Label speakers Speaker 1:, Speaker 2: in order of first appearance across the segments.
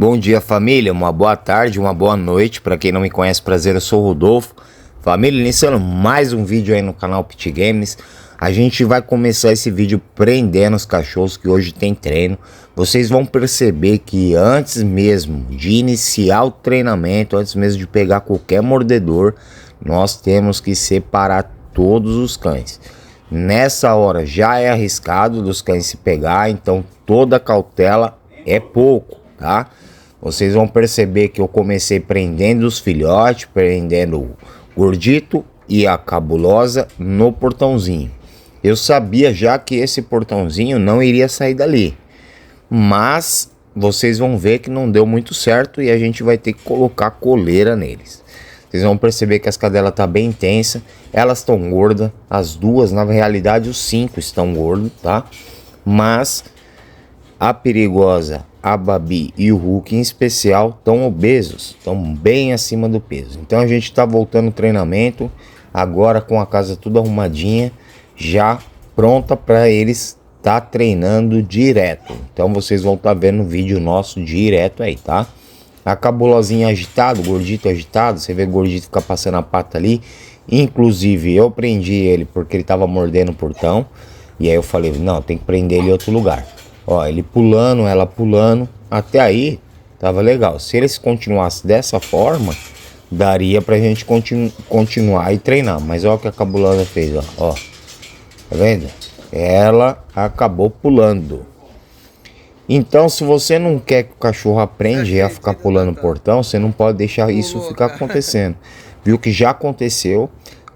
Speaker 1: Bom dia, família, uma boa tarde, uma boa noite. Para quem não me conhece, prazer, eu sou o Rodolfo. Família, iniciando mais um vídeo aí no canal Pit Games. A gente vai começar esse vídeo prendendo os cachorros, que hoje tem treino. Vocês vão perceber que antes mesmo de iniciar o treinamento, antes mesmo de pegar qualquer mordedor, nós temos que separar todos os cães. Nessa hora já é arriscado dos cães se pegar, então toda cautela é pouco, tá? Vocês vão perceber que eu comecei prendendo os filhotes, prendendo o gordito e a cabulosa no portãozinho. Eu sabia já que esse portãozinho não iria sair dali, mas vocês vão ver que não deu muito certo e a gente vai ter que colocar coleira neles. Vocês vão perceber que as cadelas tá bem intensa, elas estão gordas, as duas, na realidade os 5 estão gordos, tá? Mas a perigosa, a Babi e o Hulk em especial estão obesos, estão bem acima do peso. Então a gente está voltando ao treinamento, agora com a casa tudo arrumadinha, já pronta para eles estar treinando direto. Então vocês vão estar vendo o vídeo nosso direto aí, tá? A cabulosinha agitado, o gordito agitado, você vê o gordito ficar passando a pata ali. Inclusive eu prendi ele porque ele estava mordendo o portão. E aí eu falei, não, tem que prender ele em outro lugar. Ó, ele pulando, ela pulando, até aí tava legal. Se eles continuassem dessa forma, daria pra gente continuar e treinar. Mas olha o que a cabulosa fez, ó. Tá vendo? Ela acabou pulando. Então, se você não quer que o cachorro aprenda a ficar pulando o portão, você não pode deixar isso ficar acontecendo. Viu que já aconteceu,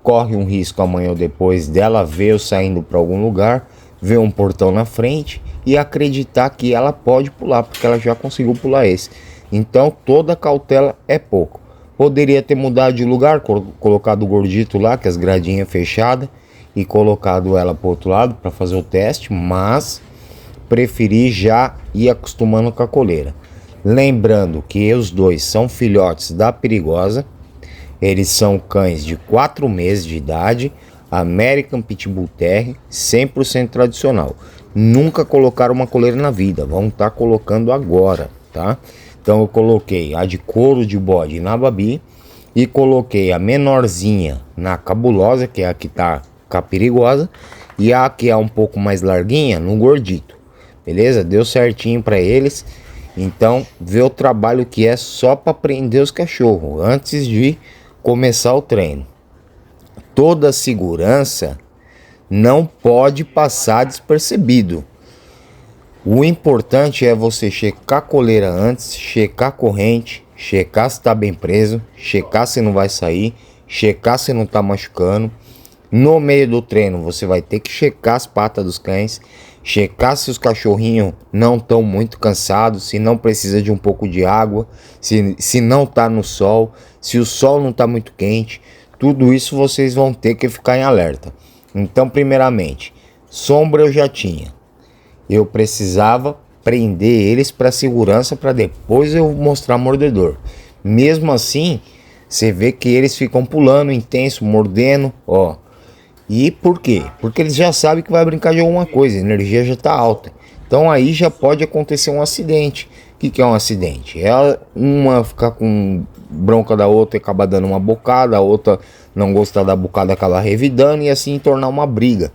Speaker 1: corre um risco amanhã ou depois dela ver eu saindo para algum lugar, ver um portão na frente e acreditar que ela pode pular, porque ela já conseguiu pular esse. Então, toda cautela é pouco. Poderia ter mudado de lugar, colocado o gordito lá, que as gradinhas fechadas, e colocado ela pro outro lado para fazer o teste, mas preferi já ir acostumando com a coleira. Lembrando que os dois são filhotes da perigosa, eles são cães de 4 meses de idade, American Pitbull Terrier, 100% tradicional. Nunca colocaram uma coleira na vida, vão estar colocando agora, tá? Então eu coloquei a de couro de bode na Babi e coloquei a menorzinha na cabulosa, que é a que tá com a perigosa, e a que é um pouco mais larguinha no gordito. Beleza? Deu certinho para eles. Então, vê o trabalho que é só para prender os cachorros antes de começar o treino. Toda segurança não pode passar despercebido. O importante é você checar a coleira antes, checar a corrente, checar se está bem preso, checar se não vai sair, checar se não está machucando. No meio do treino você vai ter que checar as patas dos cães, checar se os cachorrinhos não estão muito cansados, se não precisa de um pouco de água, se não está no sol, se o sol não está muito quente. Tudo isso vocês vão ter que ficar em alerta. Então, primeiramente, sombra eu já tinha. Eu precisava prender eles para segurança para depois eu mostrar mordedor. Mesmo assim, você vê que eles ficam pulando intenso, mordendo, ó. E por quê? Porque eles já sabem que vai brincar de alguma coisa, a energia já está alta. Então aí já pode acontecer um acidente. O que é um acidente? É uma ficar com bronca da outra e acabar dando uma bocada, a outra não gostar da bocada, acabar revidando e assim tornar uma briga.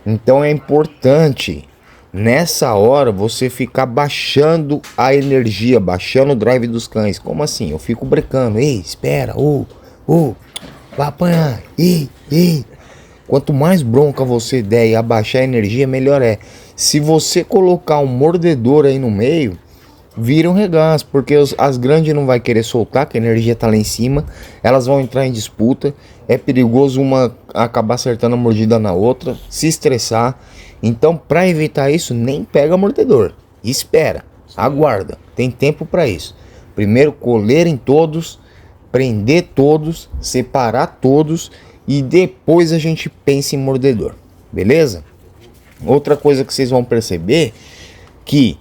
Speaker 1: Então é importante nessa hora você ficar baixando a energia, baixando o drive dos cães. Como assim? Eu fico brecando, ei, espera, vai apanhar, ei. Quanto mais bronca você der e abaixar a energia, melhor é. Se você colocar um mordedor aí no meio, vira um regaço, porque as grandes não vai querer soltar, que a energia tá lá em cima, elas vão entrar em disputa, é perigoso uma acabar acertando a mordida na outra, se estressar. Então, para evitar isso, nem pega mordedor, espera, aguarda, tem tempo para isso. Primeiro coleira em todos, prender todos, separar todos e depois a gente pensa em mordedor, beleza? Outra coisa que vocês vão perceber que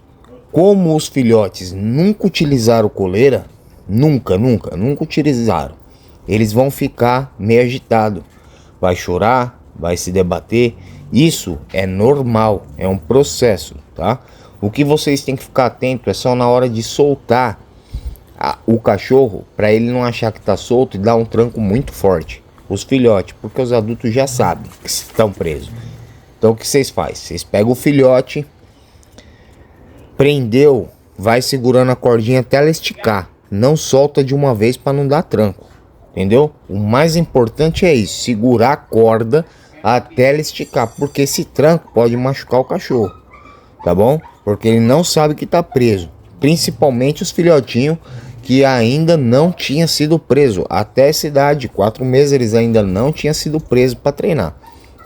Speaker 1: como os filhotes nunca utilizaram coleira, nunca utilizaram, eles vão ficar meio agitados, vai chorar, vai se debater. Isso é normal, é um processo, tá? O que vocês têm que ficar atento é só na hora de soltar o cachorro, para ele não achar que tá solto, e dar um tranco muito forte. Os filhotes, porque os adultos já sabem que estão presos. Então o que vocês fazem? Vocês pegam o filhote, prendeu, vai segurando a cordinha até ela esticar. Não solta de uma vez para não dar tranco. Entendeu? O mais importante é isso, segurar a corda até ela esticar, porque esse tranco pode machucar o cachorro, tá bom? Porque ele não sabe que tá preso, principalmente os filhotinhos que ainda não tinha sido preso. Até essa idade, 4 meses, eles ainda não tinham sido presos para treinar.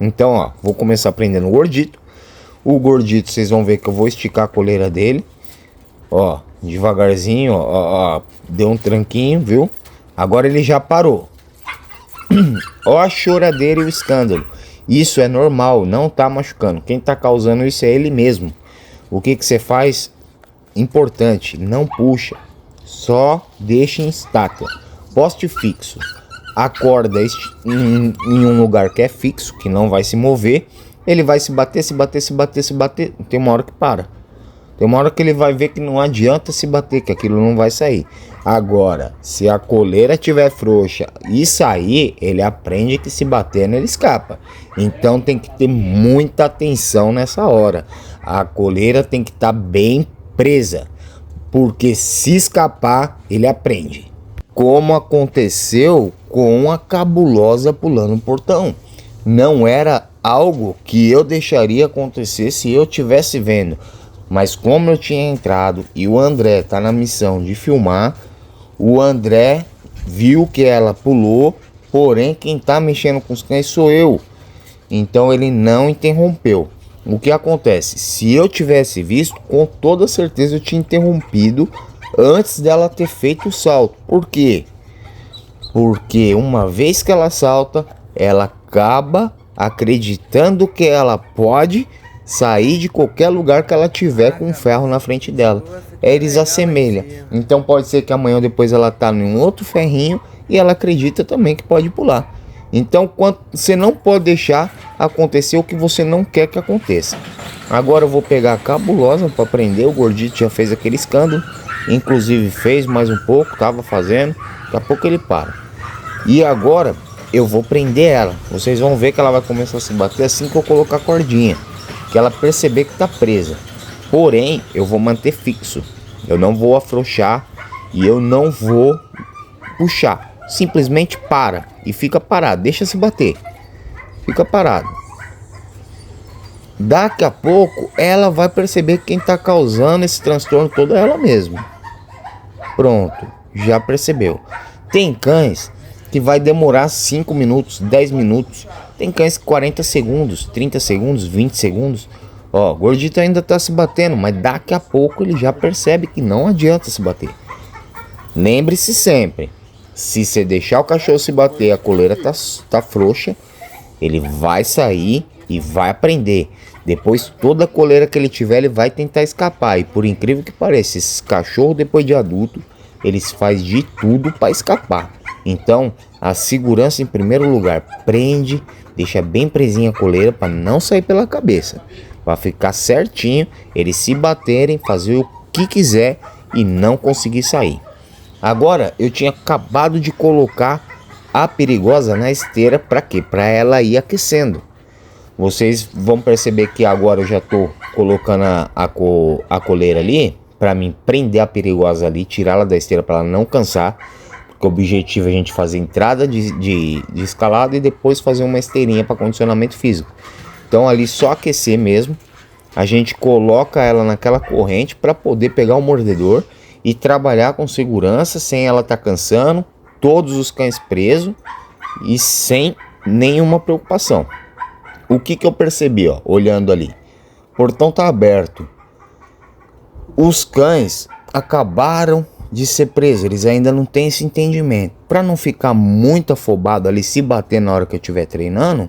Speaker 1: Então, ó, vou começar prendendo o gordito. O gordito, vocês vão ver que eu vou esticar a coleira dele, ó, devagarzinho, ó, deu um tranquinho, viu? Agora ele já parou. Ó a choradeira e o escândalo. Isso é normal, não tá machucando. Quem tá causando isso é ele mesmo. O que que você faz? Importante, não puxa. Só deixa em estátua. Poste fixo. A corda em um lugar que é fixo, que não vai se mover. Ele vai se bater, se bater, se bater, se bater. Tem uma hora que para. Tem uma hora que ele vai ver que não adianta se bater, que aquilo não vai sair. Agora, se a coleira estiver frouxa e sair, ele aprende que se batendo ele escapa. Então tem que ter muita atenção nessa hora. A coleira tem que estar bem presa, porque se escapar, ele aprende. Como aconteceu com a cabulosa pulando o portão. Não era algo que eu deixaria acontecer se eu estivesse vendo. Mas como eu tinha entrado e o André tá na missão de filmar, o André viu que ela pulou, porém quem tá mexendo com os cães sou eu. Então ele não interrompeu. O que acontece? Se eu tivesse visto, com toda certeza eu tinha interrompido antes dela ter feito o salto. Por quê? Porque uma vez que ela salta, ela acaba acreditando que ela pode sair de qualquer lugar que ela tiver com um ferro na frente dela. Eles assemelham. Então pode ser que amanhã ou depois ela tá em um outro ferrinho e ela acredita também que pode pular. Então você não pode deixar acontecer o que você não quer que aconteça. Agora eu vou pegar a cabulosa para prender. O gordito já fez aquele escândalo, inclusive fez mais um pouco, tava fazendo. Daqui a pouco ele para. E agora eu vou prender ela. Vocês vão ver que ela vai começar a se bater assim que eu colocar a cordinha, que ela perceber que tá presa. Porém, eu vou manter fixo. Eu não vou afrouxar e eu não vou puxar. Simplesmente para e fica parado, deixa se bater. Fica parado. Daqui a pouco ela vai perceber que quem tá causando esse transtorno todo é ela mesma. Pronto, já percebeu. Tem cães que vai demorar 5 minutos, 10 minutos. Tem cães 40 segundos, 30 segundos, 20 segundos. Ó, o gordito ainda tá se batendo, mas daqui a pouco ele já percebe que não adianta se bater. Lembre-se sempre, se você deixar o cachorro se bater, a coleira tá frouxa, ele vai sair e vai aprender. Depois toda a coleira que ele tiver, ele vai tentar escapar. E por incrível que pareça, esses cachorros depois de adulto, eles fazem de tudo para escapar. Então, a segurança em primeiro lugar. Prende, deixa bem presinha a coleira para não sair pela cabeça. Para ficar certinho, eles se baterem, fazer o que quiser e não conseguir sair. Agora, eu tinha acabado de colocar a perigosa na esteira. Para quê? Para ela ir aquecendo. Vocês vão perceber que agora eu já tô colocando a coleira ali, para mim prender a perigosa ali, tirá-la da esteira para ela não cansar. Porque o objetivo é a gente fazer entrada de escalada e depois fazer uma esteirinha para condicionamento físico. Então ali só aquecer mesmo. A gente coloca ela naquela corrente para poder pegar o mordedor e trabalhar com segurança, sem ela estar cansando, todos os cães presos e sem nenhuma preocupação. O que eu percebi, ó, olhando ali? O portão tá aberto. Os cães acabaram de ser presos, eles ainda não têm esse entendimento. Para não ficar muito afobado ali, se bater na hora que eu estiver treinando,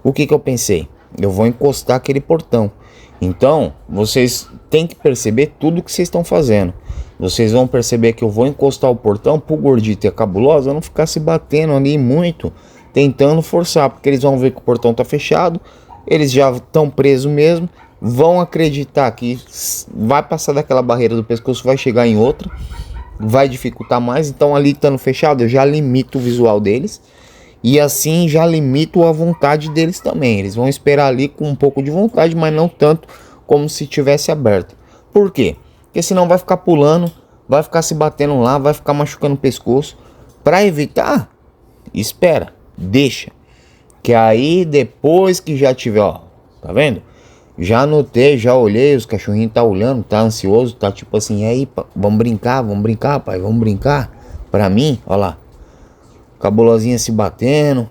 Speaker 1: o que eu pensei? Eu vou encostar aquele portão. Então, vocês têm que perceber tudo que vocês estão fazendo. Vocês vão perceber que eu vou encostar o portão pro gordito e a cabulosa não ficar se batendo ali muito, tentando forçar, porque eles vão ver que o portão tá fechado, eles já estão presos mesmo, vão acreditar que vai passar daquela barreira do pescoço, vai chegar em outra, vai dificultar mais. Então ali estando fechado, eu já limito o visual deles. E assim já limito a vontade deles também. Eles vão esperar ali com um pouco de vontade, mas não tanto como se tivesse aberto. Por quê? Porque senão vai ficar pulando, vai ficar se batendo lá, vai ficar machucando o pescoço. Para evitar, espera, deixa. Que aí depois que já tiver, ó, tá vendo? Já anotei, já olhei, os cachorrinhos tá olhando, tá ansioso, tá tipo assim, aí, vamos brincar, pai, vamos brincar. Pra mim, ó lá, cabulosinha se batendo.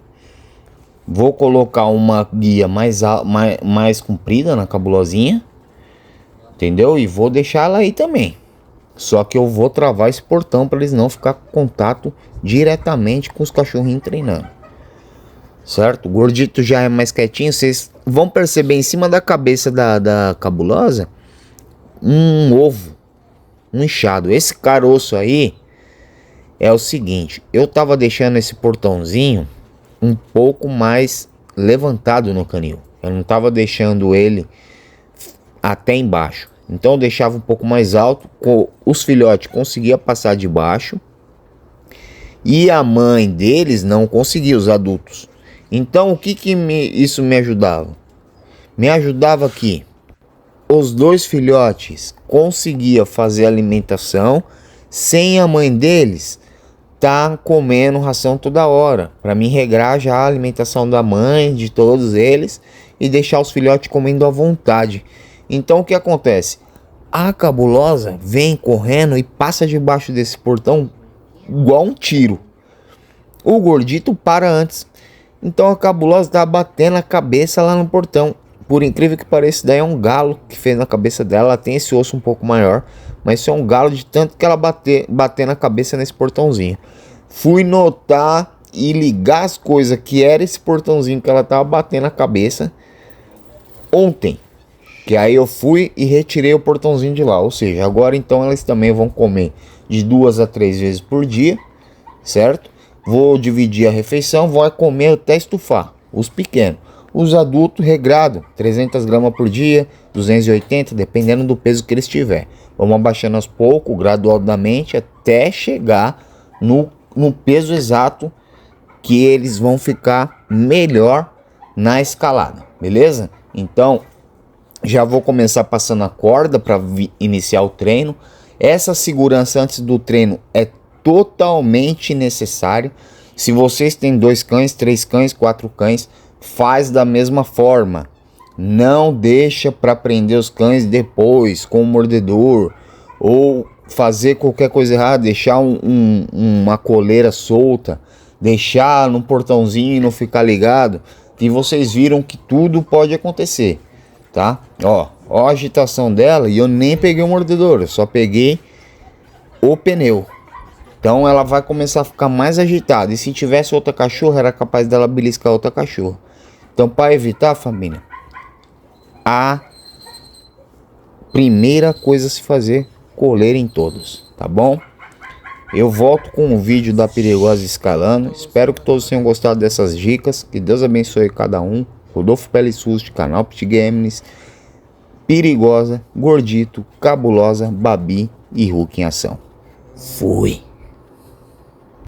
Speaker 1: Vou colocar uma guia mais comprida na cabulosinha, entendeu? E vou deixar ela aí também. Só que eu vou travar esse portão para eles não ficar com contato diretamente com os cachorrinhos treinando. Certo? O gordito já é mais quietinho. Vocês vão perceber em cima da cabeça da cabulosa um ovo, um inchado. Esse caroço aí é o seguinte: eu tava deixando esse portãozinho um pouco mais levantado no canil. Eu não tava deixando ele até embaixo. Então eu deixava um pouco mais alto. Os filhotes conseguiam passar de baixo. E a mãe deles não conseguia, os adultos. Então o que isso me ajudava? Me ajudava que os dois filhotes conseguiam fazer alimentação sem a mãe deles tá comendo ração toda hora. Para mim regrar já a alimentação da mãe, de todos eles, e deixar os filhotes comendo à vontade. Então o que acontece? A cabulosa vem correndo e passa debaixo desse portão igual um tiro. O gordito para antes. Então a cabulosa tá batendo a cabeça lá no portão. Por incrível que pareça, daí é um galo que fez na cabeça dela. Ela tem esse osso um pouco maior, mas isso é um galo de tanto que ela bater na cabeça nesse portãozinho. Fui notar e ligar as coisas que era esse portãozinho que ela tava batendo a cabeça ontem. Que aí eu fui e retirei o portãozinho de lá. Ou seja, agora então elas também vão comer de 2 a 3 vezes por dia, certo? Vou dividir a refeição, vou comer até estufar, os pequenos. Os adultos, regrado, 300 gramas por dia, 280, dependendo do peso que eles tiverem. Vamos abaixando aos poucos, gradualmente, até chegar no peso exato que eles vão ficar melhor na escalada, beleza? Então, já vou começar passando a corda para iniciar o treino. Essa segurança antes do treino é totalmente necessário. Se vocês têm 2 cães, 3 cães, 4 cães, faz da mesma forma. Não deixa para prender os cães depois com o mordedor ou fazer qualquer coisa errada, deixar uma coleira solta, deixar no portãozinho e não ficar ligado, que vocês viram que tudo pode acontecer, tá? Ó a agitação dela, e eu nem peguei o mordedor, eu só peguei o pneu. Então ela vai começar a ficar mais agitada. E se tivesse outra cachorra, era capaz dela beliscar outra cachorra. Então, para evitar, família, a primeira coisa a se fazer, coleira em todos, tá bom? Eu volto com um vídeo da Perigosa escalando. Espero que todos tenham gostado dessas dicas. Que Deus abençoe cada um. Rodolfo Pele Susto, canal Pit Games, Perigosa, Gordito, Cabulosa, Babi e Hulk em ação. Fui!